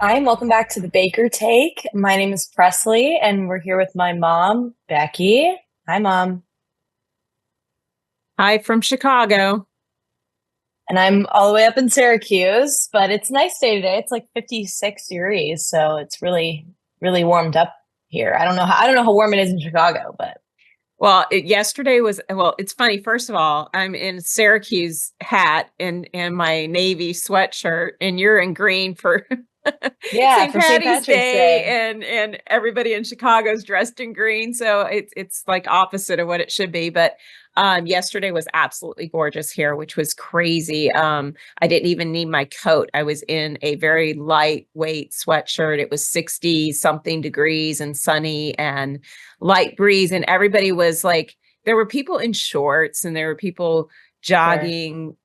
Hi, and welcome back to the Baker Take. My name is Presley, and we're here with my mom, Becky. Hi, Mom. Hi from Chicago. And I'm all the way up in Syracuse, but it's a nice day today. It's like 56 degrees, so it's really warmed up here. I don't know how warm it is in Chicago, but Yesterday was, it's funny. First of all, I'm in Syracuse hat and my navy sweatshirt, and you're in green for yeah, St. for St. Patty's Patrick's Day, Day. and everybody in Chicago's dressed in green. So it's like opposite of what it should be. But yesterday was absolutely gorgeous here, which was crazy. I didn't even need my coat. I was in a very lightweight sweatshirt. It was 60 something degrees and sunny and light breeze, and everybody was like, there were people in shorts and there were people Sure. jogging,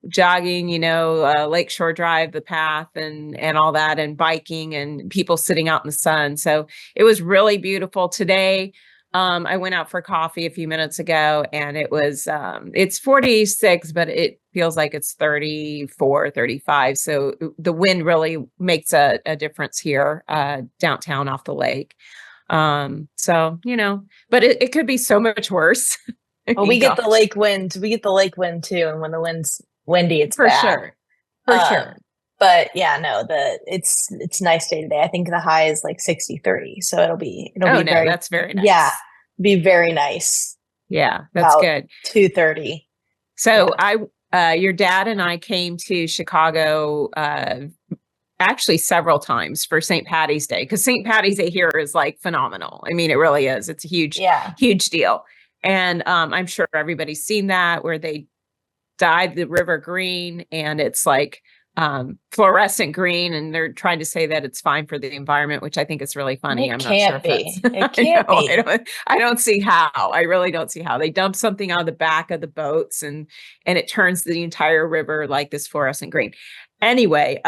Lakeshore Drive, the path, and all that, and biking, and people sitting out in the sun. So it was really beautiful today. I went out for coffee a few minutes ago, and it's 46, but it feels like it's 34, 35. So the wind really makes a difference here, downtown off the lake. But it could be so much worse. I Well, mean, we get the gosh, lake wind. We get the lake wind too, and when the wind's windy, it's for bad. sure. For Um, sure. but yeah, no, it's a nice day today. I think the high is like 63, so it'll Oh be no, very that's very yeah, nice. be very nice Yeah, that's about good. 2:30. So Yeah. your dad and I came to Chicago, actually several times for St. Patty's Day, because St. Patty's Day here is like phenomenal. I mean, it really is. It's a huge, Yeah. huge deal. And I'm sure everybody's seen that, where they dyed the river green, and it's like fluorescent green, and they're trying to say that it's fine for the environment, which I think is really funny. It I'm not sure can't if that's be. It I can't know, be. I don't see how. I really don't see how. They dump something out of the back of the boats, and it turns the entire river like this fluorescent green. Anyway,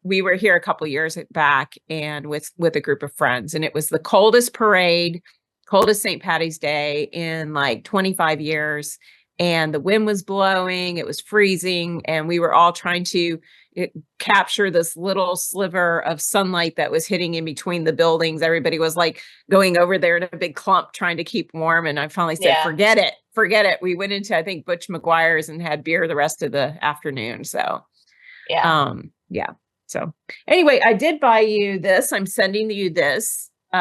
we were here a couple years back, and with a group of friends, and it was the coldest parade, coldest St. Patty's Day in like 25 years, and the wind was blowing, it was freezing, and we were all trying to capture this little sliver of sunlight that was hitting in between the buildings. Everybody was like going over there in a big clump trying to keep warm, and I finally said, Yeah. forget it, forget it. We went into, I think, Butch McGuire's and had beer the rest of the afternoon. So Yeah. yeah. So anyway, I did buy you this. I'm sending you this for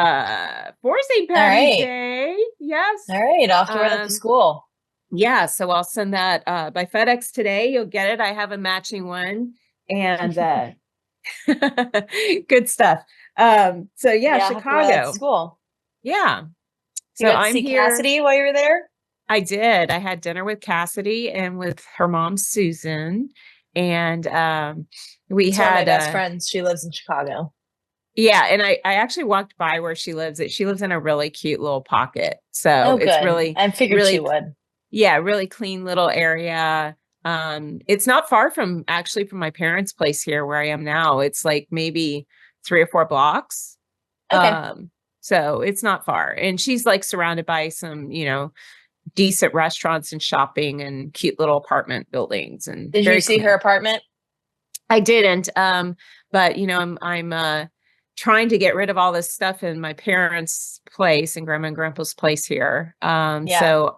St. All Patty's right. Day. Yes. All right. Off to wear that to um school. yeah, so I'll send that by FedEx today. You'll get it. I have a matching one, and good stuff. So yeah, Yeah, I'll have to wear that to Chicago. schoe. Yeah. You So got to I'm see here. Cassidy while you were there? I did. I had dinner with Cassidy and with her mom Susan, and we It's one of my had best friends. She lives in Chicago. yeah, and I actually walked by where she lives. She lives in a really cute little pocket. So Oh, it's good. really I figured she really would. Yeah, really clean little area. It's not far from actually from my parents' place here where I am now. It's like maybe 3 or 4 blocks. Okay. So it's not far. And she's like surrounded by some, decent restaurants and shopping and cute little apartment buildings, and Did you very see her clean. apartment? I didn't. But I'm trying to get rid of all this stuff in my parents' place and grandma and grandpa's place here. Yeah.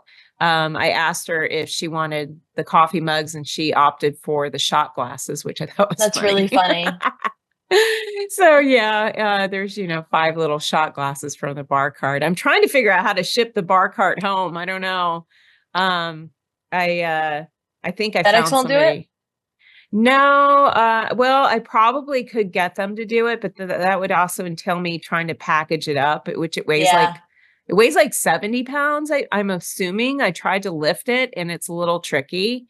I asked her if she wanted the coffee mugs, and she opted for the shot glasses, which I thought was That's really funny. funny. So yeah, there's 5 little shot glasses from the bar cart. I'm trying to figure out how to ship the bar cart home. I don't know. Um, I think I FedEx found won't do it? somebody. No, well, I probably could get them to do it, but that would also entail me trying to package it up, which Yeah. it weighs like 70 pounds. I'm assuming. I tried to lift it, and it's a little tricky.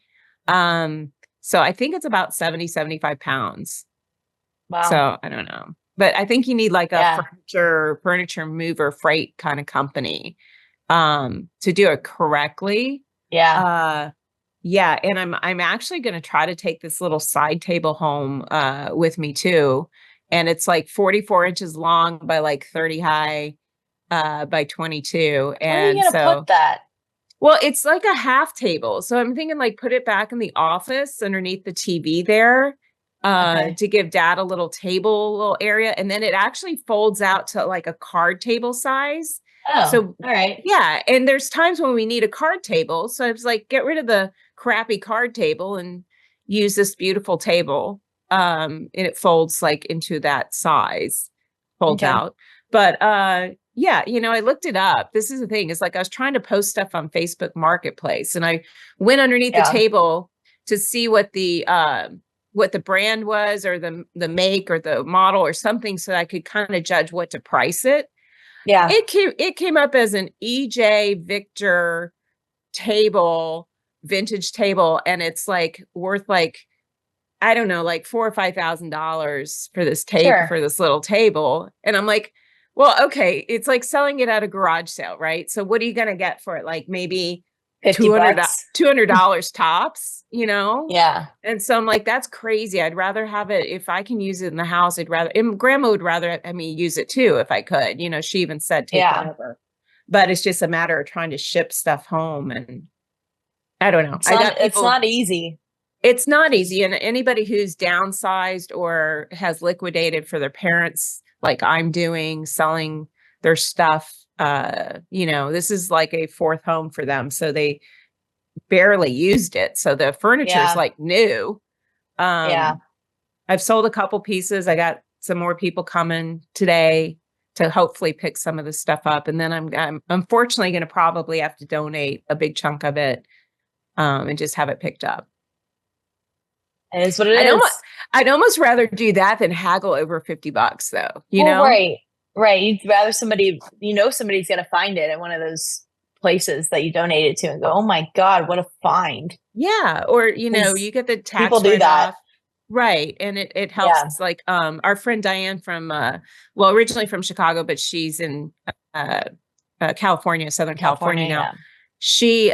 So I think it's about 75 pounds. Wow. So I don't know, but I think you need like a Yeah. furniture mover freight kind of company, to do it correctly. Yeah. Uh, yeah, and I'm actually going to try to take this little side table home with me too, and it's like 44 inches long by like 30 high, by 22, Where are you and going to put so that? well, it's like a half table. So I'm thinking like put it back in the office underneath the TV there. to give dad a little table, little area. And then it actually folds out to like a card table size. Oh, So, all right. yeah. And there's times when we need a card table. So I was like, get rid of the crappy card table and use this beautiful table. And it folds like into that size, folds out. But, yeah, I looked it up. This is the thing. It's like I was trying to post stuff on Facebook Marketplace, and I went underneath the table to see what the brand was, or the make or the model or something, so I could kind of judge what to price it. Yeah. It came up as an EJ Victor table, vintage table, and it's like worth like, I don't know, like $4,000 or $5,000 for this table, for this little table. And I'm like, well, okay, it's like selling it at a garage sale, right? So what are you going to get for it? Like maybe $200 tops, Yeah. And so I'm like, that's crazy. I'd rather have it, if I can use it in the house, and grandma would rather, use it too, if I could, she even said, take whatever, but it's just a matter of trying to ship stuff home. And I don't know. It's not easy. It's not easy. And anybody who's downsized or has liquidated for their parents, like I'm doing, selling their stuff, this is like a fourth home for them. So they barely used it. So the furniture is like new. I've sold a couple pieces. I got some more people coming today to hopefully pick some of the stuff up. And then I'm unfortunately going to probably have to donate a big chunk of it, and just have it picked up. It is what it is. I'd almost rather do that than haggle over $50 though, Right. You'd rather somebody's going to find it at one of those places that you donated to and go, oh my God, what a find. Yeah. Or, you get the tax. People do that. Right. And it helps. It's like, our friend Diane from, originally from Chicago, but she's in, California, Southern California now. Yeah. She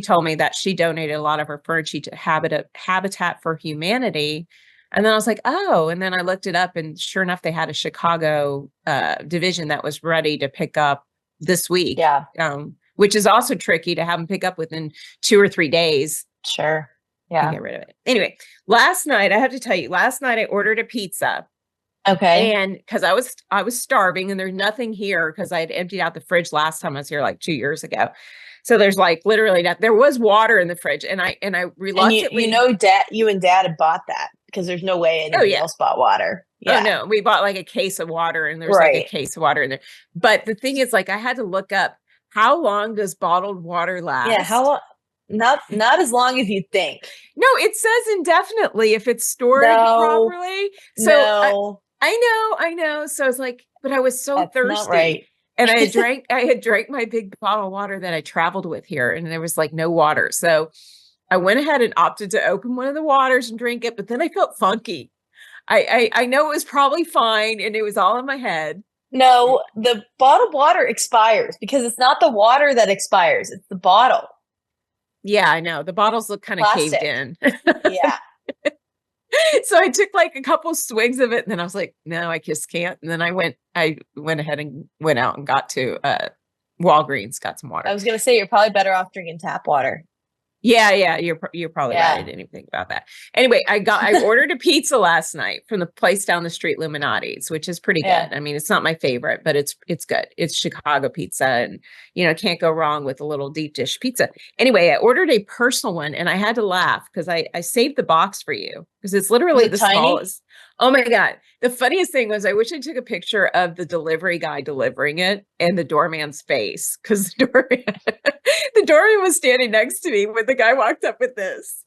told me that she donated a lot of her furniture to Habitat for Humanity. And then I was like, oh, and then I looked it up, and sure enough, they had a Chicago division that was ready to pick up this week. Yeah. Which is also tricky to have them pick up within 2 or 3 days. Sure. Yeah. Get rid of it. Anyway, last night, I have to tell you, I ordered a pizza. Okay. And because I was starving, and there's nothing here because I had emptied out the fridge last time I was here like 2 years ago. So there's like literally there was water in the fridge, and I reluctantly, you and Dad had bought that because there's no way anybody else bought water. Yeah. Oh no, we bought like a case of water, and there's like a case of water in there. But the thing is, like, I had to look up, how long does bottled water last? Yeah, how long? Not as long as you think. No, it says indefinitely if it's stored properly. So I know. So I was like, but I was so thirsty. Not right. And I had drank my big bottle of water that I traveled with here, and there was like no water. So I went ahead and opted to open one of the waters and drink it, but then I felt funky. I know it was probably fine, and it was all in my head. No, the bottled water expires because it's not the water that expires, it's the bottle. Yeah, I know. The bottles look kind of caved in. Yeah. So I took like a couple swigs of it, and then I was like, no, I just can't. And then I went ahead and went out and got to Walgreens, got some water. I was going to say, you're probably better off drinking tap water. Yeah, you're probably right. I didn't even think about that. Anyway, I ordered a pizza last night from the place down the street, Illuminati's, which is pretty good. I mean, it's not my favorite, but it's good. It's Chicago pizza, and can't go wrong with a little deep dish pizza. Anyway, I ordered a personal one, and I had to laugh because I saved the box for you because it's literally the smallest. Oh my God. The funniest thing was, I wish I took a picture of the delivery guy delivering it and the doorman's face, because the doorman was standing next to me when the guy walked up with this.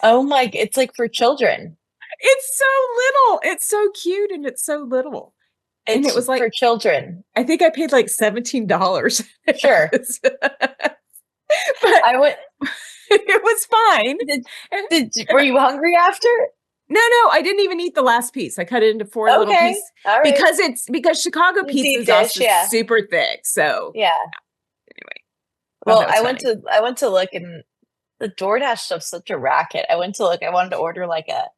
Oh my, it's like for children. It's so little. It's so cute, and it's so little. And it was like for children. I think I paid like $17. Sure. But it was fine. Were you hungry after? No, I didn't even eat the last piece. I cut it into 4 little pieces because Chicago pizza is also super thick. So yeah. Anyway. Well, I went to look, and the DoorDash stuff's such a racket. I went to look. I wanted to order like a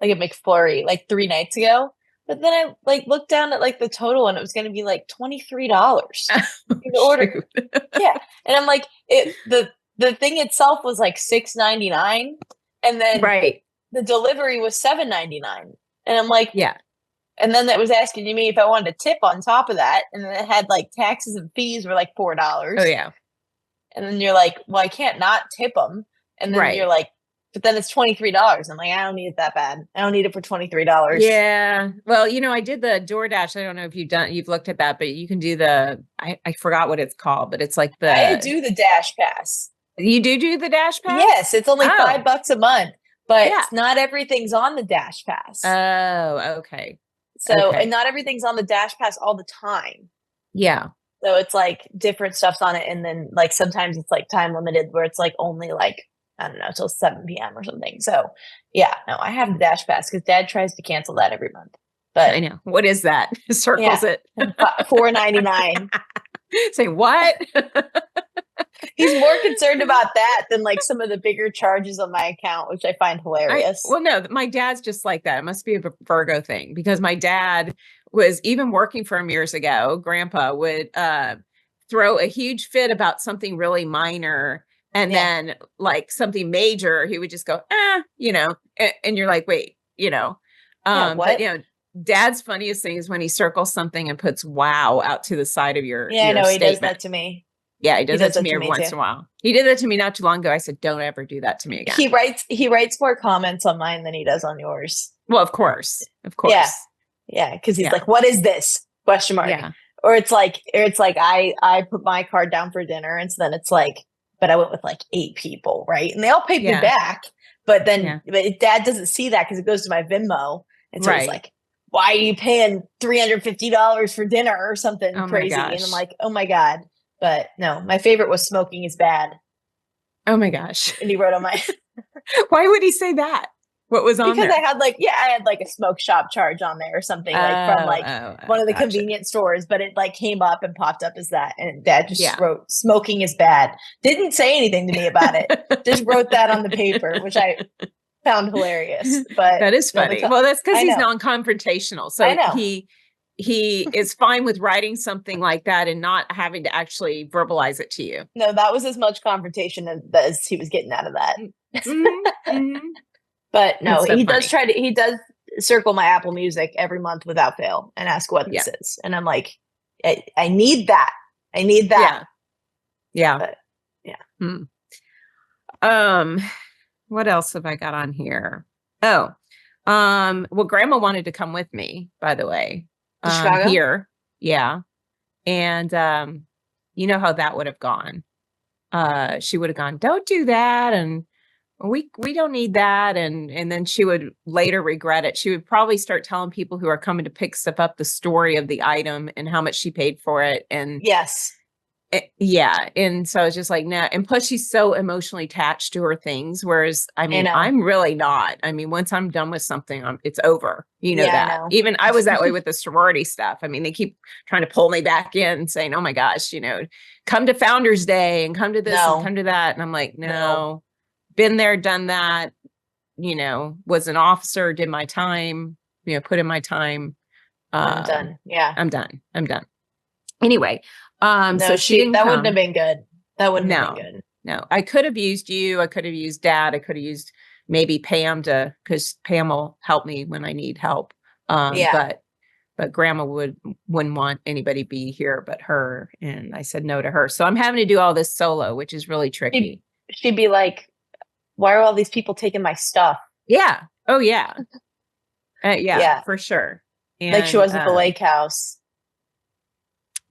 McFlurry like 3 nights ago, but then I like looked down at like the total, and it was going to be like $23 to order. Yeah, and I'm like, the thing itself was like $6.99, and then the delivery was $7.99. And I'm like, Yeah. and then that was asking me if I wanted to tip on top of that. And then it had like taxes and fees were like $4. Oh, yeah. And then you're like, well, I can't not tip them. And then you're Right. like, but then it's $23. I'm like, I don't need it that bad. I don't need it for $23. Yeah. Well, I did the DoorDash. I don't know if you've looked at that, but you can do I forgot what it's called, but it's like I do the Dash Pass. You do the Dash Pass? Yes, it's only Oh. $5 a month, but Yeah. not everything's on the Dash Pass. Oh, okay. So, Okay. and not everything's on the Dash Pass all the time. Yeah. So it's like different stuff's on it. And then like sometimes it's like time limited where it's like only like, I don't know, till 7 p.m. or something. So yeah, no, I have the Dash Pass because Dad tries to cancel that every month. But I know. What is that? Circles it. $4.99. Say what? He's more concerned about that than like some of the bigger charges on my account, which I find hilarious. Well, no, my dad's just like that. It must be a Virgo thing because my dad was even working for him years ago. Grandpa would throw a huge fit about something really minor. And then like something major, he would just go, and you're like, wait, what? But Dad's funniest thing is when he circles something and puts wow out to the side of your I know he statement. does that to me. Yeah, he does that to me every once in a while. He did that to me not too long ago. I said, don't ever do that to me again. He writes more comments on mine than he does on yours. Well, of course. Yeah, because he's like, what is this? Question mark. Yeah. Or it's like I put my card down for dinner, and so then it's like, but I went with like 8 people, right? And they all paid me back, but then but Dad doesn't see that because it goes to my Venmo, and so it's like, why are you paying $350 for dinner or something crazy? And I'm like, oh my God. But no, my favorite was smoking is bad. Oh my gosh. And he wrote on my Why would he say that? What was on there? Because I had like a smoke shop charge on there or something from one of the convenience stores, but it like came up and popped up as that. And Dad just wrote smoking is bad. Didn't say anything to me about it. Just wrote that on the paper, which I found hilarious. But that is funny. Well, that's because he's non-confrontational. So he is fine with writing something like that and not having to actually verbalize it to you. No, that was as much confrontation as he was getting out of that. Mm-hmm. But no, he does circle my Apple Music every month without fail and ask what this is. And I'm like, I need that. I need that. Yeah. But, what else have I got on here? Oh, well, Grandma wanted to come with me, by the way. Chicago? Here. Yeah. And you know how that would have gone. She would have gone, don't do that. And we don't need that. And then she would later regret it. She would probably start telling people who are coming to pick stuff up the story of the item and how much she paid for it. And and so it's just like, nah. And plus she's so emotionally attached to her things. Whereas, I mean, I'm really not. I mean, once I'm done with something, it's over. You know that. Even I was that way with the sorority stuff. I mean, they keep trying to pull me back in and saying, oh my gosh, come to Founders Day and come to this and come to that. And I'm like, no. Been there, done that, was an officer, did my time, put in my time. I'm done. Yeah. I'm done. Anyway. No, so she didn't come. Wouldn't have been good. That wouldn't have been good. No, I could have used you. I could have used Dad. I could have used maybe Pam because Pam will help me when I need help. But Grandma wouldn't want anybody be here but her. And I said no to her. So I'm having to do all this solo, which is really tricky. She'd be like, why are all these people taking my stuff? Yeah. Oh, yeah. For sure. And, like she was at the lake house.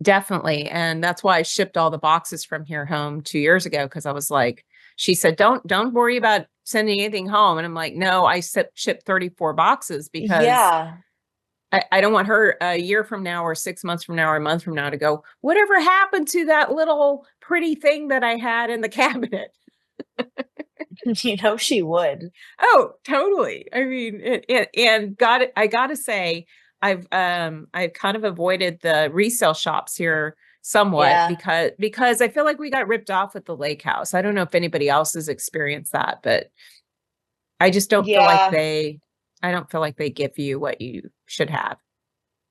Definitely. And that's why I shipped all the boxes from here home 2 years ago. Cause I was like, she said, don't worry about sending anything home. And I'm like, no, I shipped 34 boxes because I don't want her a year from now or 6 months from now or a month from now to go, whatever happened to that little pretty thing that I had in the cabinet? She would. Oh, totally. I mean, I gotta say, I've kind of avoided the resale shops here somewhat because I feel like we got ripped off at the lake house. I don't know if anybody else has experienced that, but I just don't feel like I don't feel like they give you what you should have.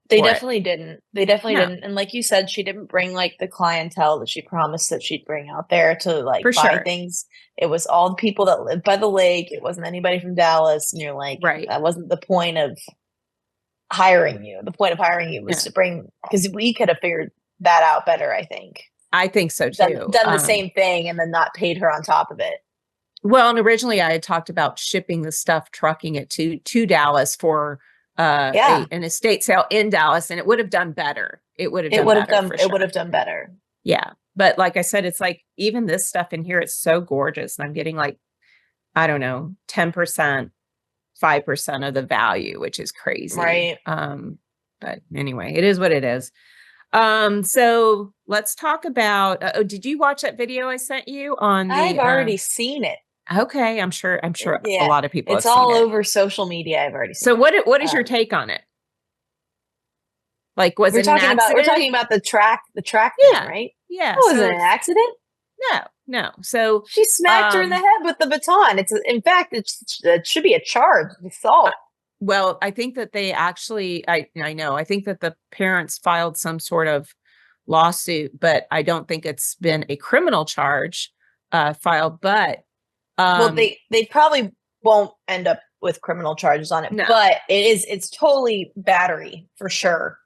They for it. definitely didn't. They definitely No, didn't. And like you said, she didn't bring like the clientele that she promised that she'd bring out there to like for buy sure. things. It was all the people that lived by the lake. It wasn't anybody from Dallas. And you're like, Right. that wasn't the point of hiring you. The point of hiring you was Yeah. to bring, because we could have figured that out better, I think. I think so Done too. done the same thing and then not paid her on top of it. Well, and originally I had talked about shipping the stuff, trucking it to Dallas for Yeah. an estate sale in Dallas, and it would have done better. It would have It done would have better done for it would sure. have done better. Yeah. But like I said, it's like even this stuff in here, it's so gorgeous. And I'm getting like, I don't know, 10%, 5% of the value, which is crazy. Right. But anyway, it is what it is. So let's talk about, oh, did you watch that video I sent you on I've the, already seen it. okay, I'm sure a Yeah. lot of people have It's seen all it. over social media. I've already seen So it. what is your take on it? Like, was it an We're accident? talking about the track thing, Yeah. right? Yeah. That wasn't an accident. No. So, She smacked her in the head with the baton. In fact, it should be a charge of assault. well, I think that they actually, I know, I think that the parents filed some sort of lawsuit, but I don't think it's been a criminal charge filed. But Well, they probably won't end up with criminal charges on it, no, but it's totally battery for sure.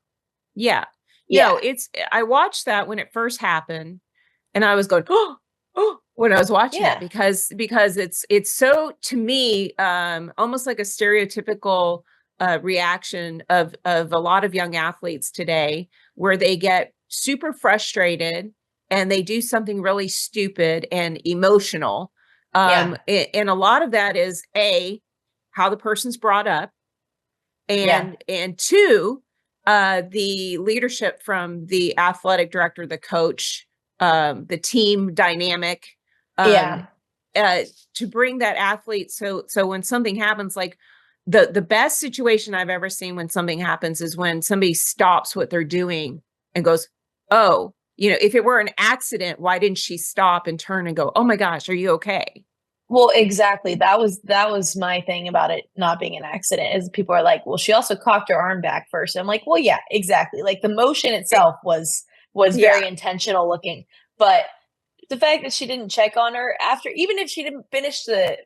yeah, Yeah. no, I watched that when it first happened, and I was going, oh, when I was watching Yeah. it because it's so, to me, almost like a stereotypical reaction of a lot of young athletes today, where they get super frustrated and they do something really stupid and emotional. Yeah. And a lot of that is how the person's brought up, Yeah. and two, the leadership from the athletic director, the coach, the team dynamic, Yeah. to bring that athlete. So when something happens, like the best situation I've ever seen when something happens is when somebody stops what they're doing and goes, oh, if it were an accident, why didn't she stop and turn and go, oh my gosh, are you okay? Well, exactly. That was my thing about it not being an accident, is people are like, well, she also cocked her arm back first. I'm like, well, yeah, exactly. Like the motion itself was Yeah. very intentional looking. But the fact that she didn't check on her after, even if she didn't finish the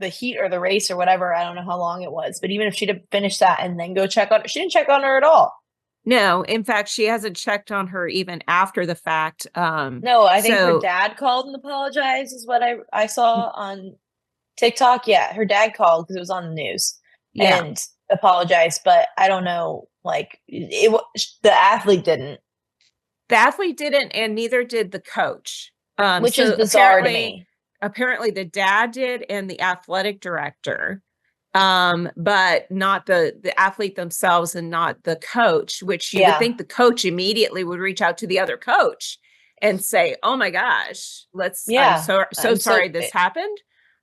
heat or the race or whatever, I don't know how long it was, but even if she didn't finish that and then go check on her, she didn't check on her at all. No, in fact, she hasn't checked on her even after the fact. No, I think her dad called and apologized is what I saw on TikTok. Yeah, her dad called because it was on the news yeah, and apologized, but I don't know, like the athlete didn't. The athlete didn't, and neither did the coach. Which is So bizarre to me. apparently the dad did and the athletic director, but not the athlete themselves and not the coach, which you would think the coach immediately would reach out to the other coach and say, oh my gosh, I'm so sorry this happened.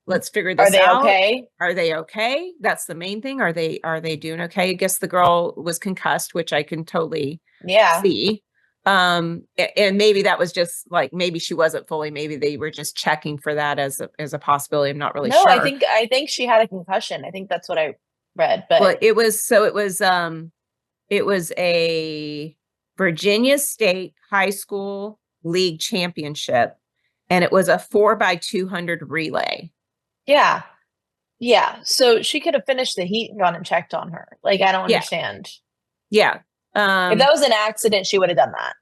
Let's figure this out. Are they okay? Are they okay? That's the main thing. Are they doing okay? I guess the girl was concussed, which I can totally see. And maybe that was just like, maybe she wasn't fully, maybe they were just checking for that as a possibility. I'm not really sure. I think she had a concussion. I think that's what I read, but well, it was a Virginia State high school league championship, and it was a 4x200 relay. Yeah. So she could have finished the heat and gone and checked on her. Like, I don't understand. Yeah. If that was an accident, she would have done that.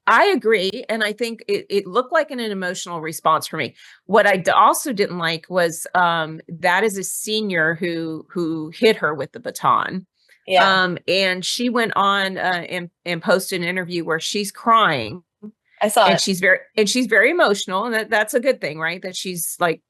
I agree. And I think it looked like an emotional response for me. What I also didn't like was that is a senior who hit her with the baton. Yeah. And she went on and posted an interview where she's crying. I saw and it. She's very emotional. And that's a good thing, right? That she's like,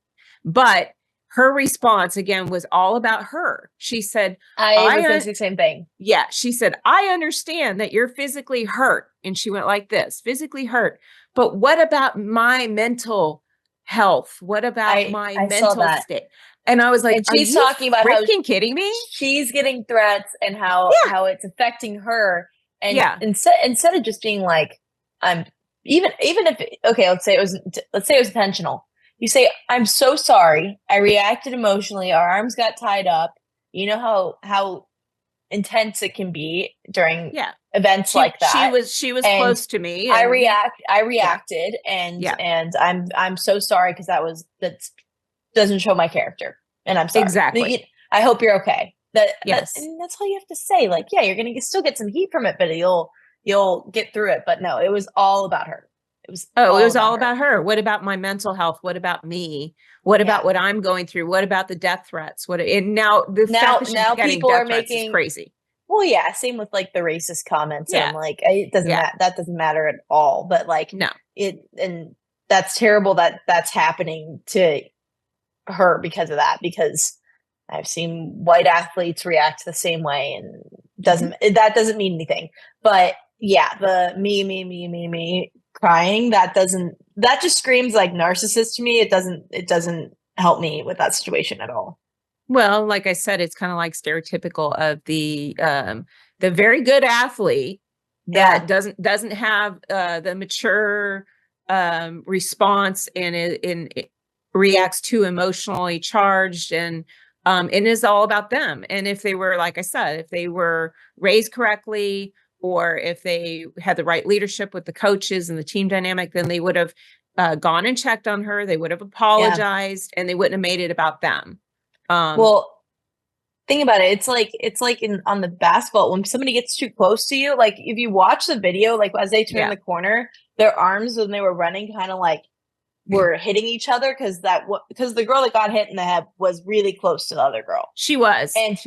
but her response again was all about her. She said, I was going to say the same thing. Yeah. She said, I understand that you're physically hurt. And she went like this, physically hurt. But what about my mental health? What about my mental state? And I was like, and she's talking about freaking kidding me? She's getting threats and how it's affecting her. And instead of just being like, even if, okay, let's say it was intentional. You say, I'm so sorry. I reacted emotionally. Our arms got tied up. You know how intense it can be during Yeah. events like that. She was And close to me, I and reacted, and yeah, I'm so sorry, because that doesn't show my character, and I'm sorry. exactly. I hope you're okay. Yes. And that's all you have to say. Like, yeah, you're gonna still get some heat from it, but you'll get through it. But no, it was all about her. It was Oh, it all was all about her. about her. What about my mental health? What about me? What about what I'm going through? What about the death threats? And now the fact that she's Now getting people are death threats is making, crazy. well, yeah, same with like the racist comments, and I'm Yeah. like, it doesn't Yeah. matter. That doesn't matter at all. But like No. and that's terrible that that's happening to her because of that. Because I've seen white athletes react the same way, and that doesn't mean anything. But yeah, the me crying, that just screams like narcissist to me. It doesn't help me with that situation at all. Well, like I said, it's kind of like stereotypical of the very good athlete that Yeah. doesn't have the mature response, and it reacts too emotionally charged, and it is all about them. And if they were, like I said, if they were raised correctly, or if they had the right leadership with the coaches and the team dynamic, then they would have gone and checked on her. They would have Yeah. apologized, and they wouldn't have made it about them. Well, think about it. It's like on the basketball, when somebody gets too close to you, like if you watch the video, like as they turn Yeah. the corner, their arms when they were running kind of like were hitting each other, because the girl that got hit in the head was really close to the other girl. She was. And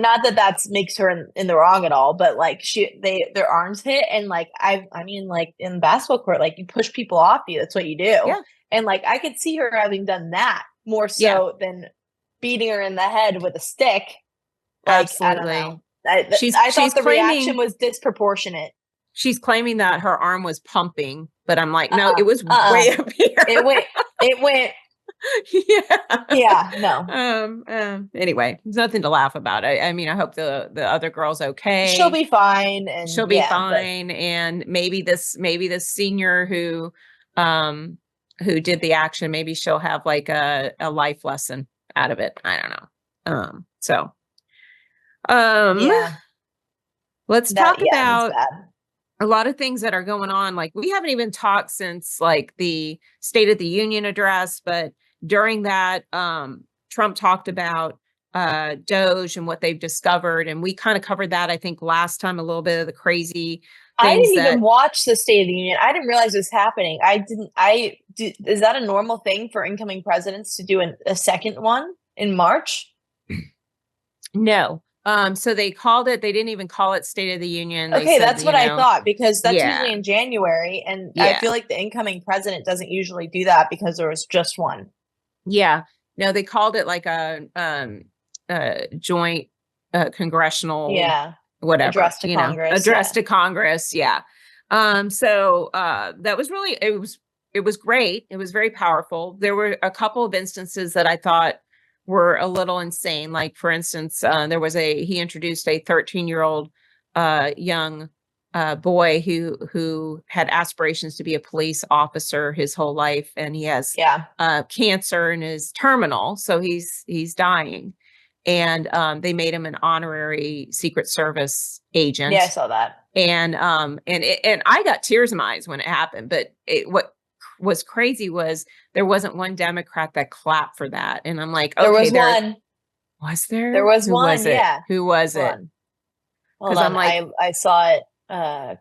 not that that makes her in the wrong at all, but like their arms hit, and like I mean, like in basketball court, like you push people off you. That's what you do. Yeah. And like I could see her having done that more Yeah. so than beating her in the head with a stick. Like, Absolutely. I don't know. I thought the reaction was disproportionate. She's claiming that her arm was pumping, but I'm like, no, it was way up here. It went. Yeah. No. Anyway, there's nothing to laugh about. I mean, I hope the other girl's okay. She'll be fine, and she'll be fine. And maybe this senior who did the action, maybe she'll have like a life lesson out of it. I don't know. Yeah. Let's talk about bad. a lot of things that are going on. Like, we haven't even talked since like the State of the Union address, but during that, Trump talked about Doge and what they've discovered, and we kind of covered that, I think, last time, a little bit of the crazy I things didn't even watch the State of the Union. I didn't realize it was happening. Is that a normal thing for incoming presidents to do a second one in March? No. So they didn't even call it State of the Union. Okay, that's what I thought, because that's Yeah. usually in January, and I feel like the incoming president doesn't usually do that because there was just one. Yeah. No, they called it like a joint congressional whatever, address to Congress. Address to Congress. Yeah. So that was really, it was great. It was very powerful. There were a couple of instances that I thought were a little insane. Like, for instance, he introduced a 13-year-old young boy who had aspirations to be a police officer his whole life, and he has cancer and is terminal, so he's dying. And they made him an honorary Secret Service agent. Yeah, I saw that. And I got tears in my eyes when it happened. But what was crazy was there wasn't one Democrat that clapped for that. And I'm like, okay, there was one. Was there? There was one. Yeah. Who was it? Because I'm like, I saw it. Hold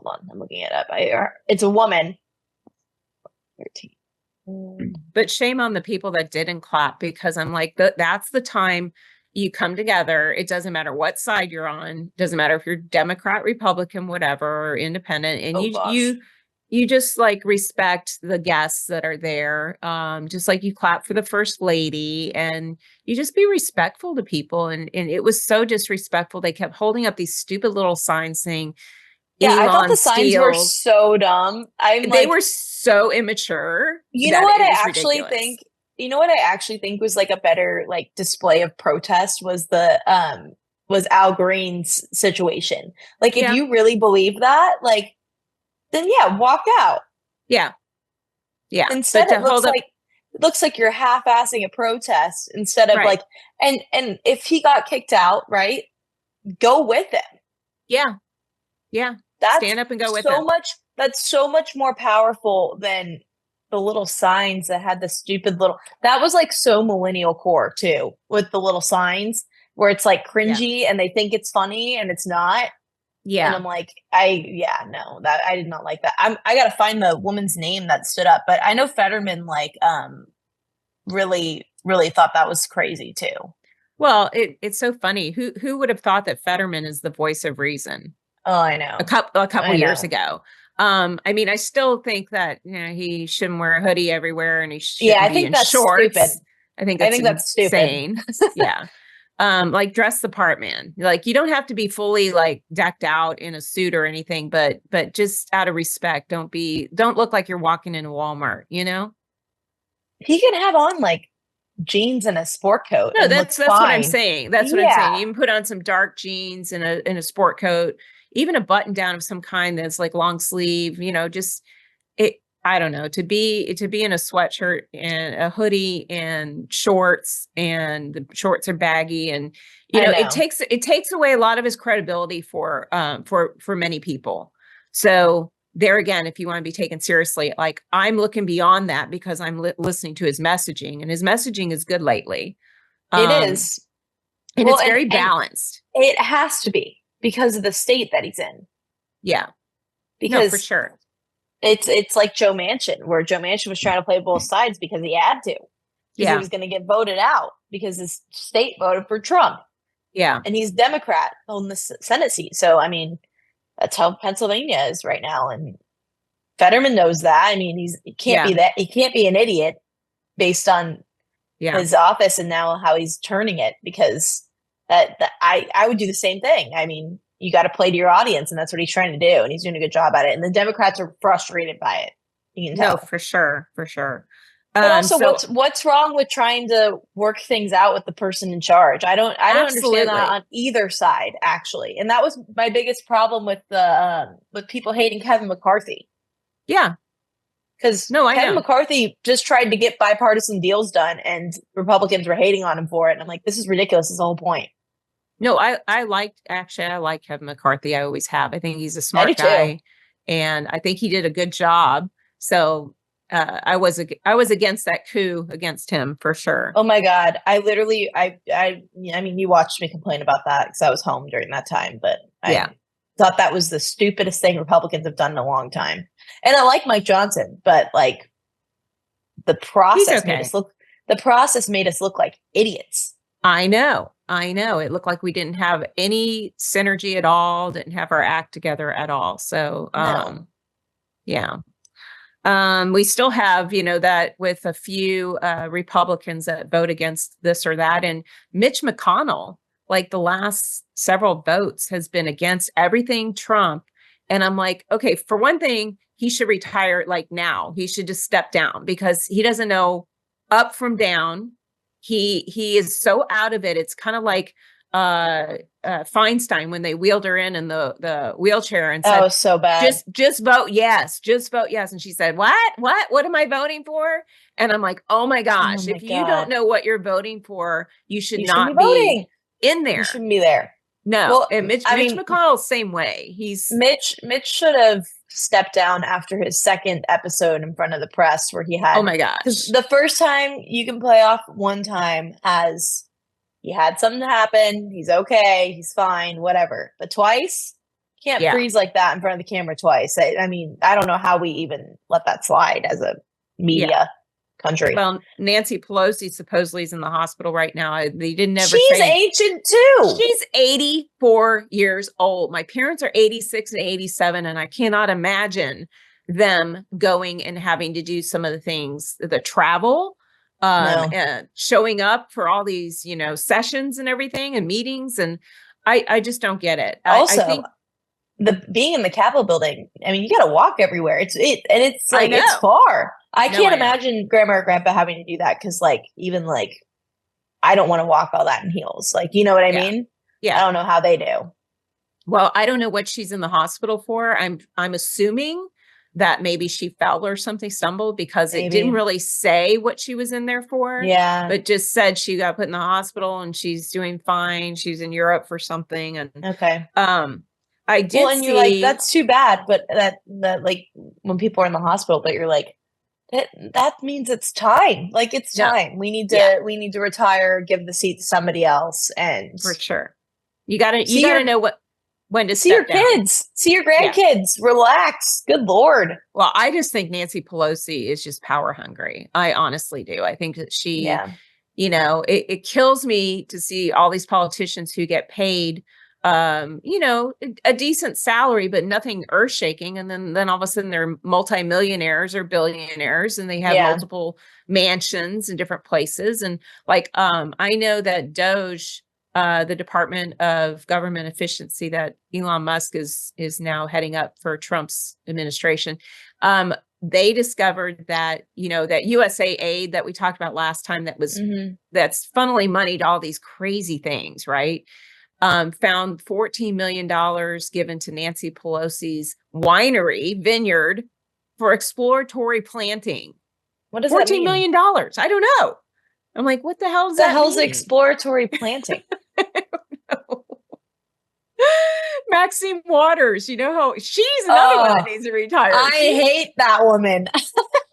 on, I'm looking it up. It's a woman. 13. But shame on the people that didn't clap, because I'm like, that's the time you come together. It doesn't matter what side you're on. Doesn't matter if you're Democrat, Republican, whatever, or independent. And you just like respect the guests that are there. Just like you clap for the first lady, and you just be respectful to people. And it was so disrespectful. They kept holding up these stupid little signs saying, yeah, I thought the signs were so dumb. They were so immature. You know what I actually think? You know what I actually think was like a better like display of protest was was Al Green's situation. Like, if you really believe that, like, then walk out. Yeah. Yeah. Instead, it looks like you're half-assing a protest instead of like, and if he got kicked out, right? go with him. Yeah. Yeah. That's Stand up and go with him. That's so much more powerful than the little signs that had the stupid little, that was like so millennial core too, with the little signs where it's like Yeah. cringy and they think it's funny and it's not. And Yeah. I'm like, no, that I did not like that. I gotta find the woman's name that stood up, but I know Fetterman like really, really thought that was crazy too. Well, it's so funny. Who would have thought that Fetterman is the voice of reason Oh, I know. a couple I years know. ago? I mean, I still think that, you know, he shouldn't wear a hoodie everywhere and he Yeah, shouldn't I be think in that's stupid. shorts. I think I that's think that's stupid. insane. Yeah. Like dress the part, man. Like you don't have to be fully like decked out in a suit or anything, but just out of respect, don't look like you're walking into Walmart, you know? He can have on like jeans and a sport coat No, and looks that's what I'm fine. saying. That's what I'm Yeah. saying. Even put on some dark jeans and a sport coat, even a button down of some kind that's like long sleeve, you know, just it I don't know, to be in a sweatshirt and a hoodie and shorts and the shorts are baggy and you I know, know. it takes away a lot of his credibility for many people. So there again, if you want to be taken seriously, like I'm looking beyond that because I'm listening to his messaging and his messaging is good lately. It Um, is. and Well, it's very and balanced. it has to be because of the state that he's in. Yeah. No, for Because sure. it's like Joe Manchin, where Joe Manchin was trying to play both sides because he had to. Because he Yeah. was going to get voted out because his state voted for Trump. Yeah. And he's Democrat on the Senate seat. So I mean, that's how Pennsylvania is right now. And Fetterman knows that. I mean, he can't be Yeah. that, he can't be an idiot based on Yeah. his office and now how he's turning it, because that I would do the same thing. I mean, you got to play to your audience, and that's what he's trying to do, and he's doing a good job at it. And the Democrats are frustrated by it. You can No, tell. for sure. For sure. But also, So what's wrong with trying to work things out with the person in charge? I don't understand that absolutely. on either side, actually. And that was my biggest problem with people hating Kevin McCarthy, Yeah. because No, I Kevin know. McCarthy just tried to get bipartisan deals done, and Republicans were hating on him for it. And I'm like, this is ridiculous. This is the whole point. No, I like Kevin McCarthy. I always have. I think he's a I do smart too. guy, and I think he did a good job. So I was against that coup against him for sure. Oh my God. I literally, I mean, you watched me complain about that because I was home during that time, but Yeah, I thought that was the stupidest thing Republicans have done in a long time. And I like Mike Johnson, but like the he's process made okay. us look, the process made us look like idiots. I know. I know. It looked like we didn't have any synergy at all. Didn't have our act together at all. So No. yeah. We still have, you know, that with a few Republicans that vote against this or that. And Mitch McConnell, like the last several votes, has been against everything Trump. And I'm like, okay, for one thing, he should retire like now. He should just step down because he doesn't know up from down. He is so out of it. It's kind of like Feinstein when they wheeled her in the wheelchair and That said, was so bad. just vote yes. And she said, what am I voting for? And I'm like, oh my Oh gosh, my if you don't God. know what you're voting for, you should You shouldn't be not be voting. in You there. shouldn't be there. No. Well, And I Mitch mean, McConnell, same way. He's Mitch should have stepped down after his second episode in front of the press where he oh had, my because gosh. the first time you can play off one time as he had something happen, he's okay, he's fine, whatever. But twice, can't Yeah. freeze like that in front of the camera twice. I mean, I don't know how we even let that slide as a Yeah. media country. Well, Nancy Pelosi supposedly is in the hospital right now. They didn't ever She's say ancient too. she's 84 years old. My parents are 86 and 87, and I cannot imagine them going and having to do some of the things, the travel, No. showing up for all these, you know, sessions and everything and meetings. And I just don't get it. I Also, think the being in the Capitol building, I mean, you got to walk everywhere. And it's I like it's know. far. I No, can't I know. imagine grandma or grandpa having to do that because, like, even like I don't want to walk all that in heels. Like, you know what I Yeah. mean? I Yeah. don't know how they do. Well, I don't know what she's in the hospital for. I'm assuming that maybe she fell or something, stumbled, because it didn't Maybe. really say what she was in there for, Yeah. but just said she got put in the hospital and she's doing fine. She's in Europe for something. And Okay. I Well, did and you're like, see, that's too bad, but that like when people are in the hospital, but you're like, that means it's time. Like it's no, time. yeah, We need to retire, give the seat to somebody else, and for sure. You see gotta your know when to see your step down. kids, see your Yeah. grandkids. Relax. Good Lord. Well, I just think Nancy Pelosi is just power hungry. I honestly do. I think that she, Yeah. it kills me to see all these politicians who get paid, a decent salary, but nothing earth shaking. And then all of a sudden they're multimillionaires or billionaires and they have Yeah. multiple mansions in different places. And like, I know that Doge, the Department of Government Efficiency that Elon Musk is now heading up for Trump's administration. They discovered that, that USA aid that we talked about last time that's funneling money to all these crazy things, right? Found $14 million given to Nancy Pelosi's vineyard for exploratory planting. What does that $14 mean? million. I don't know. I'm like, what the hell does The that hell's mean? exploratory planting? Maxine Waters, she's another one that Oh, needs to retire. I hate that woman.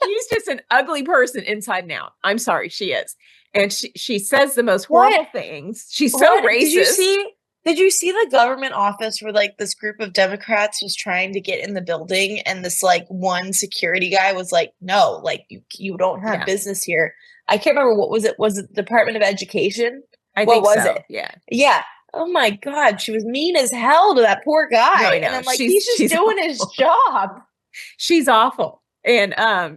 She's just an ugly person inside and out. I'm sorry, she is. And she says the most What? horrible things. She's so What racist. did you see the government office where like this group of Democrats was trying to get in the building and this like one security guy was like, no, like you don't have Yeah, business here. I can't remember what was it? Was it Department of Education? I What think was so. it? Yeah. Yeah. Oh my God, she was mean as hell to that poor No, guy. I And know. I'm like, he's just She's doing his awful. job. She's awful. And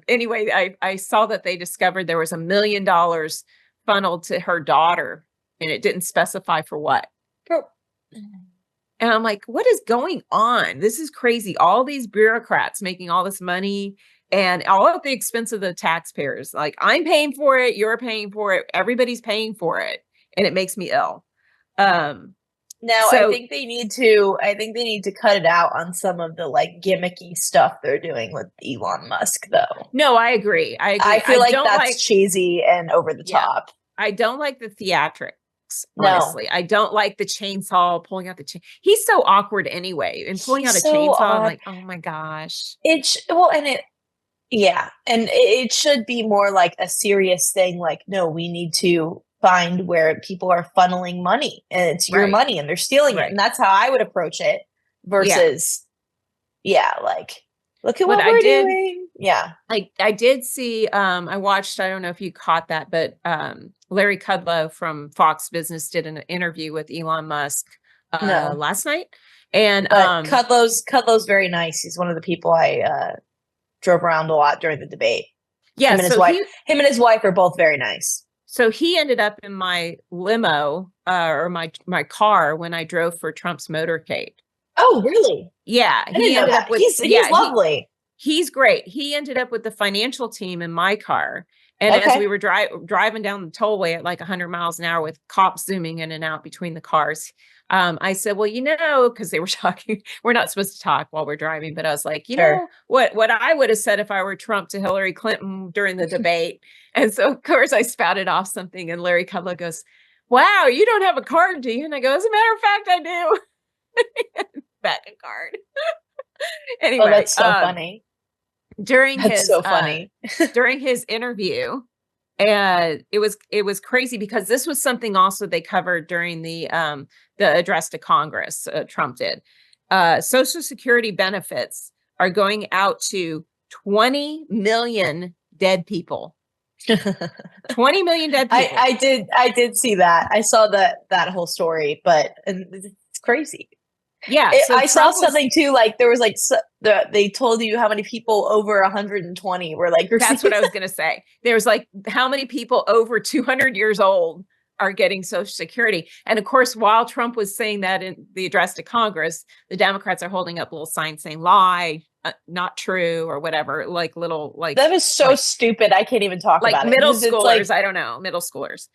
anyway, I saw that they discovered there was $1 million funneled to her daughter, and it didn't specify for what. Bro. And I'm like, what is going on? This is crazy. All these bureaucrats making all this money and all at the expense of the taxpayers. Like, I'm paying for it, you're paying for it, everybody's paying for it, and it makes me ill. Now So I think they need to cut it out on some of the like gimmicky stuff they're doing with Elon Musk though. no, I agree. I feel like don't that's cheesy and over the top. I don't like the theatrics. No. Honestly, I don't like the chainsaw pulling out the chain. He's so awkward anyway, and pulling out a He's so chainsaw. I'm odd. like, oh my gosh. Well, and it should be more like a serious thing. Like, no, we need to find where people are funneling money, and it's your Right. money, and they're stealing it, and that's how I would approach it. Versus, like, look at what we're doing. Yeah, I did see. I watched. I don't know if you caught that, but Larry Kudlow from Fox Business did an interview with Elon Musk No. last night, and but Kudlow's very nice. He's one of the people I drove around a lot during the debate. yeah, him and his wife are both very nice. So he ended up in my limo or my car when I drove for Trump's motorcade. Oh, really? Yeah, he ended up with. He's lovely. He's great. He ended up with the financial team in my car. And as we were driving down the tollway at like 100 miles an hour with cops zooming in and out between the cars, I said, well, because they were talking, we're not supposed to talk while we're driving, but I was like, know what I would have said if I were Trump to Hillary Clinton during the debate. And so, of course, I spouted off something and Larry Kudlow goes, wow, you don't have a card, do you? And I go, as a matter of fact, I do. Back a card. Anyway, that's so funny. During his so funny. During his interview, and it was crazy because this was something also they covered during the address to Congress. Trump did. Social Security benefits are going out to 20 million dead people. 20 million dead people. I did see that. I saw that whole story, but it's crazy. Yeah, I saw something too. Like there was like they told you how many people over 120 were like. That's what I was gonna say. There was like how many people over 200 years old are getting Social Security, and of course, while Trump was saying that in the address to Congress, the Democrats are holding up little signs saying "lie," not true, or whatever. Like little like that was so stupid. I can't even talk about it. Like middle schoolers. I don't know, middle schoolers.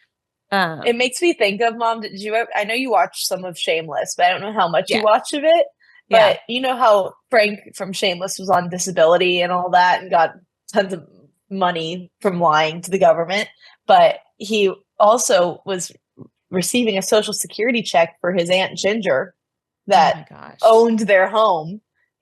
It makes me think of, Mom, did you ever, I know you watched some of Shameless, but I don't know how much you watched of it. Yeah. But you know how Frank from Shameless was on disability and all that and got tons of money from lying to the government, but he also was receiving a social security check for his Aunt Ginger Oh that my gosh. owned their home.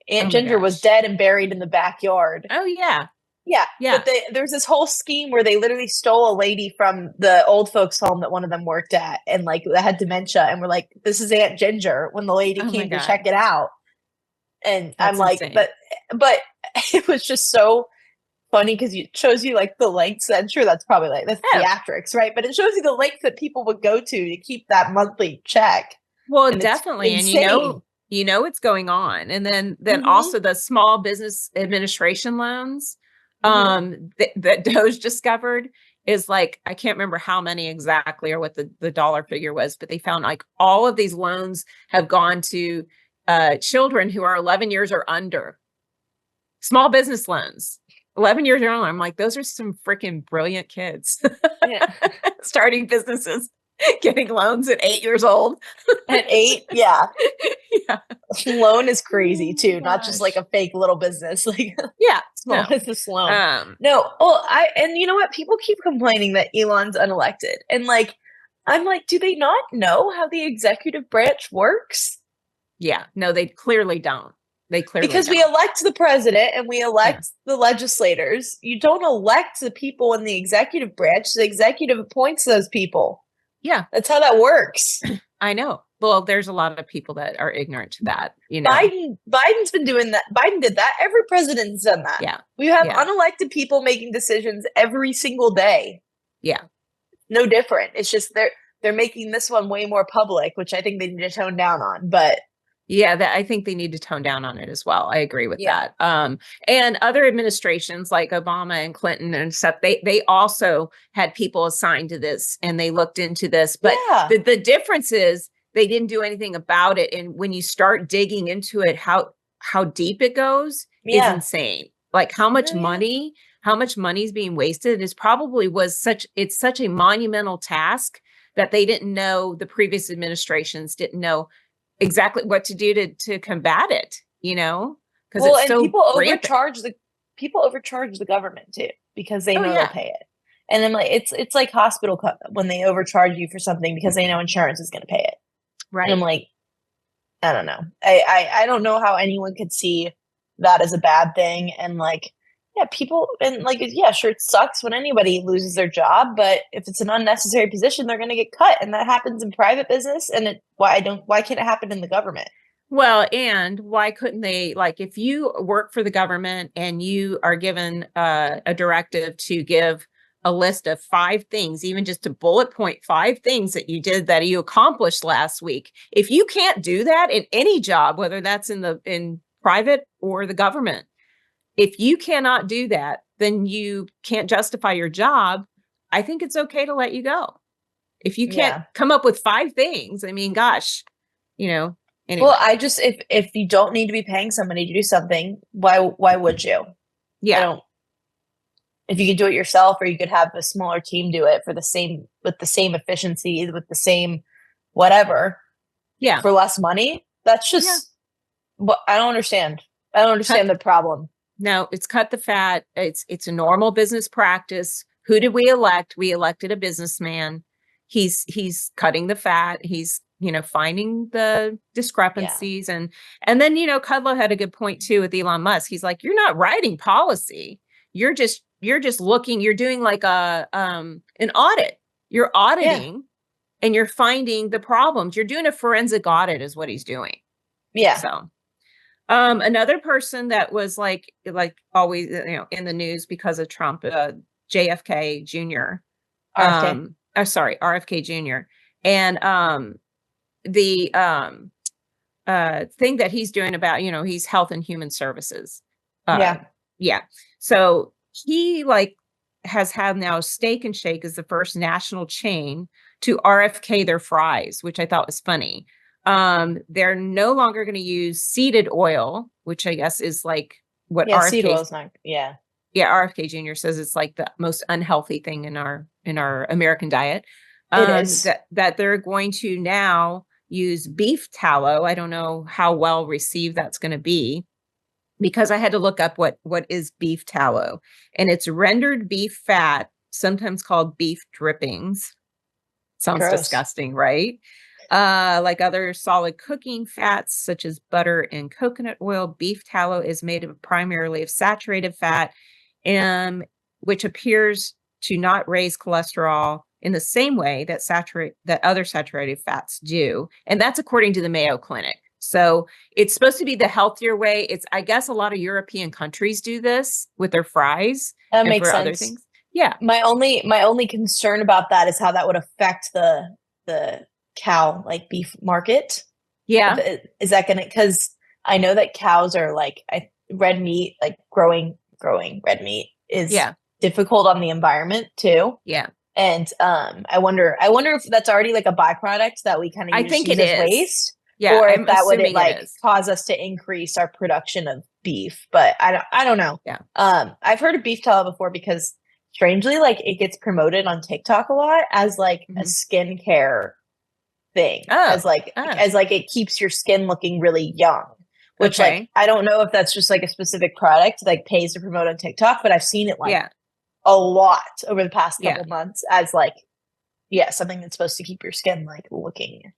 Aunt Oh my Ginger was gosh. dead and buried in the backyard. Oh yeah. Yeah, Yeah. but there's this whole scheme where they literally stole a lady from the old folks home that one of them worked at and like that had dementia and were like, this is Aunt Ginger when the lady Oh my came to God. check it out. And I'm That's like, insane. but it was just so funny because it shows you like the lengths. I'm sure that's probably like the Oh, theatrics, right? But it shows you the lengths that people would go to keep that monthly check. well, And it's definitely. And insane. what's going on. And then Mm-hmm. also the small business administration loans Mm-hmm. that Doge discovered is like, I can't remember how many exactly or what the dollar figure was, but they found like all of these loans have gone to children who are 11 years or under. Small business loans. 11 years or under. I'm like, those are some freaking brilliant kids Yeah. starting businesses, getting loans at 8 years old. At 8, yeah. Yeah. Loan is crazy Oh too, not just like gosh. a fake little business, like Yeah. small No. business loan. Um, No, well, and you know what? People keep complaining that Elon's unelected. And like, I'm like, do they not know how the executive branch works? yeah. No, they clearly don't. They clearly Because we don't. elect the president and we Yeah. elect the legislators. You don't elect the people in the executive branch. The executive appoints those people. Yeah. That's how that works. I know. Well, there's a lot of people that are ignorant to that, Biden's been doing that. Biden did that. Every president's done that. Yeah. We have Yeah. unelected people making decisions every single day. Yeah. No different. It's just they're making this one way more public, which I think they need to tone down on. But Yeah, that I think they need to tone down on it as well. I agree with yeah, that. And other administrations like Obama and Clinton and stuff, they also had people assigned to this and they looked into this. But yeah, the difference is they didn't do anything about it. And when you start digging into it, how deep it goes is yeah, insane. Like yeah. how much money is being wasted is probably it's such a monumental task that they didn't know, the previous administrations didn't know exactly what to do to combat it, because Well, it's and so rampant. people overcharge the government too because they Oh know they'll yeah, pay it. And then like it's like when they overcharge you for something because they know insurance is going to pay it. And I'm right. like, I don't know. I don't know how anyone could see that as a bad thing. And like, yeah, people and like, yeah, sure, it sucks when anybody loses their job, but if it's an unnecessary position, they're going to get cut, and that happens in private business. And why can't it happen in the government? Well, and why couldn't they, like, if you work for the government and you are given a directive to give a list of 5 things, even just a bullet point 5 things that you did that you accomplished last week, if you can't do that in any job, whether that's in private or the government, if you cannot do that, then you can't justify your job. I think it's okay to let you go. If you can't Yeah. come up with 5 things, I mean, gosh, Well, anyway. I just if you don't need to be paying somebody to do something, why would you? I Yeah. don't. If you could do it yourself, or you could have a smaller team do it with the same efficiency, with the same whatever, Yeah. for less money. That's Yeah. just what I don't understand. I don't Cut understand the problem. No, it's cut the fat. It's a normal business practice. Who did we elect? We elected a businessman. He's cutting the fat. He's, finding the Yeah. discrepancies. And then, Kudlow had a good point too with Elon Musk. He's like, you're not writing policy. You're just looking, you're doing like an audit. You're Yeah. auditing and you're finding the problems. You're doing a forensic audit is what he's doing. Yeah. So another person that was like always, in the news because of Trump, JFK Jr. RFK. Sorry, RFK Jr. And the thing that he's doing about, he's Health and Human Services. Yeah. Yeah. So he has had now Steak and Shake as the first national chain to RFK their fries, which I thought was funny. They're no longer going to use seeded oil, which I guess is like what Yeah. Seed RFK, oil's not. Yeah. yeah, RFK Jr. says it's like the most unhealthy thing in our American diet. It is. That they're going to now use beef tallow. I don't know how well received that's going to be, because I had to look up what is beef tallow, and it's rendered beef fat, sometimes called beef drippings. Sounds Gross. disgusting, right? Like other solid cooking fats such as butter and coconut oil, beef tallow is made of primarily of saturated fat, and which appears to not raise cholesterol in the same way that other saturated fats do. And that's according to the Mayo Clinic. So it's supposed to be the healthier way. It's, I guess, a lot of European countries do this with their fries That and makes for other sense. things. Yeah. My only concern about that is how that would affect the cow, like, beef market. Yeah. Is that gonna, because I know that cows are like, red meat, like growing red meat is Yeah. difficult on the environment too. Yeah. And I wonder if that's already like a byproduct that we kind of use it as is waste. Yeah, Or if I'm that would assuming like it is. cause us to increase our production of beef. But I don't know. Yeah. I've heard of beef tallow before because strangely, like, it gets promoted on TikTok a lot as like a skincare thing. As like it keeps your skin looking really young. Which, like, I don't know if that's just like a specific product like pays to promote on TikTok, but I've seen it like a lot over the past couple months as like, something that's supposed to keep your skin like looking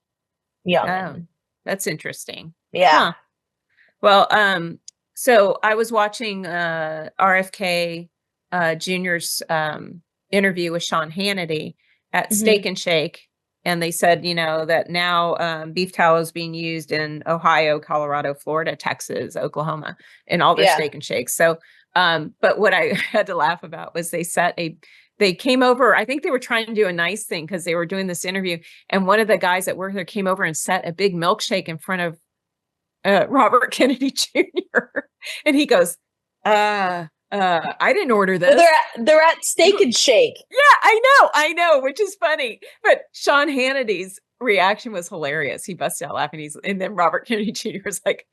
young. That's interesting. Yeah. Huh. Well, so I was watching RFK Jr.'s interview with Sean Hannity at Steak and Shake, and they said, that now beef tallow is being used in Ohio, Colorado, Florida, Texas, Oklahoma, and all their Steak and Shakes. So, but what I had to laugh about was they came over. I think they were trying to do a nice thing because they were doing this interview, and one of the guys that worked there came over and set a big milkshake in front of Robert Kennedy Jr. And he goes, I didn't order this. Well, they're at Steak and Shake. Yeah, I know, which is funny. But Sean Hannity's reaction was hilarious. He busted out laughing. And then Robert Kennedy Jr. was like,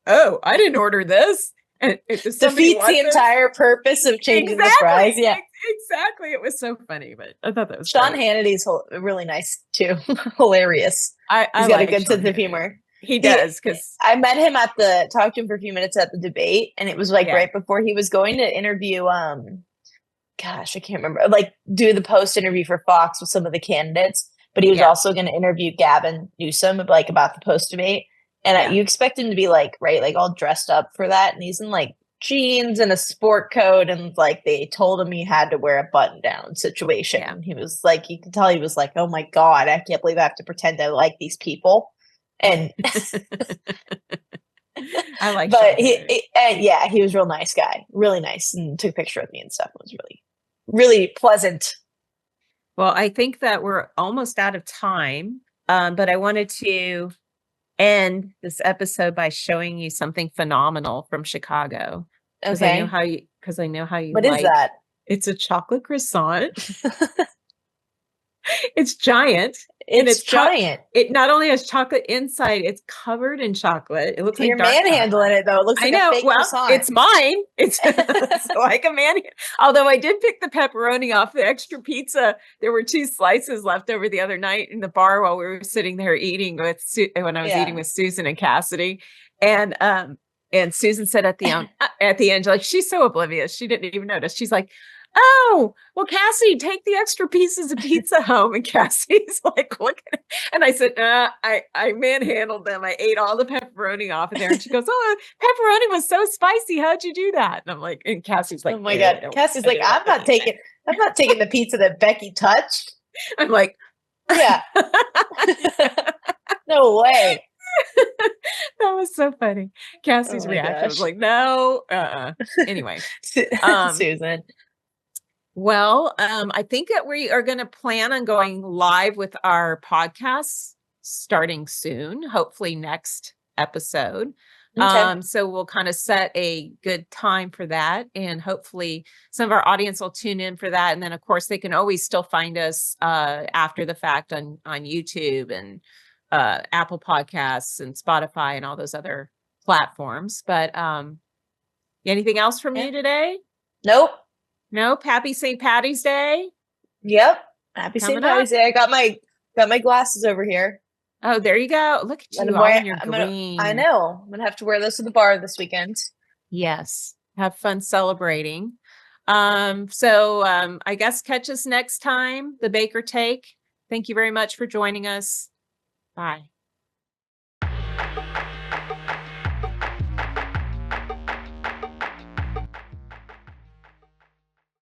"Oh, I didn't order this." And it defeats the entire purpose of changing the fries. Yeah, exactly. It was so funny, but I thought that was Sean Hannity's really nice too. Hilarious. He's got a good sense of humor. He does, because I met him talked to him for a few minutes at the debate, and it was like right before he was going to interview gosh, I can't remember, like do the post interview for Fox with some of the candidates, but he was also going to interview Gavin Newsom like about the post debate. And you expect him to be like, right, like all dressed up for that, and he's in like jeans and a sport coat, and like they told him he had to wear a button down situation. And he was like, you can tell he was like, oh my God, I can't believe I have to pretend I like these people. And I like, but he was a real nice guy, really nice, and took a picture with me and stuff. It was really, really pleasant. Well, I think that we're almost out of time, but I wanted to end this episode by showing you something phenomenal from Chicago. Because I know how you. What is that? It's a chocolate croissant. It's giant. It's giant. It not only has chocolate inside, it's covered in chocolate. It looks like you're manhandling it though. It looks like a fake croissant. It's mine. It's like a man. Although I did pick the pepperoni off the extra pizza. There were 2 slices left over the other night in the bar while we were sitting there eating when I was eating with Susan and Cassidy. And Susan said at the end, like, she's so oblivious. She didn't even notice. She's like, "Oh, well, Cassie, take the extra pieces of pizza home." And Cassie's like, "Look at it." And I said, I manhandled them. I ate all the pepperoni off of there. And she goes, "Oh, pepperoni was so spicy. How'd you do that?" And I'm like, and Cassie's like, "Oh my God." Cassie's like, I'm not taking the pizza that Becky touched. I'm like, yeah. No way. That was so funny. Cassie's reaction was like, "No, Anyway, Susan. Well, I think that we are going to plan on going live with our podcasts starting soon, hopefully next episode. Okay. So we'll kind of set a good time for that, and hopefully some of our audience will tune in for that. And then, of course, they can always still find us after the fact on YouTube and Apple Podcasts and Spotify and all those other platforms. But anything else from you today? Nope. Nope. Happy St. Patty's Day. Yep. Happy St. Patty's Day. I got my glasses over here. Oh, there you go. Look at And you all in your I green. know. I'm gonna have to wear those to the bar this weekend. Yes. Have fun celebrating. So I guess catch us next time, the Baker Take. Thank you very much for joining us. Bye.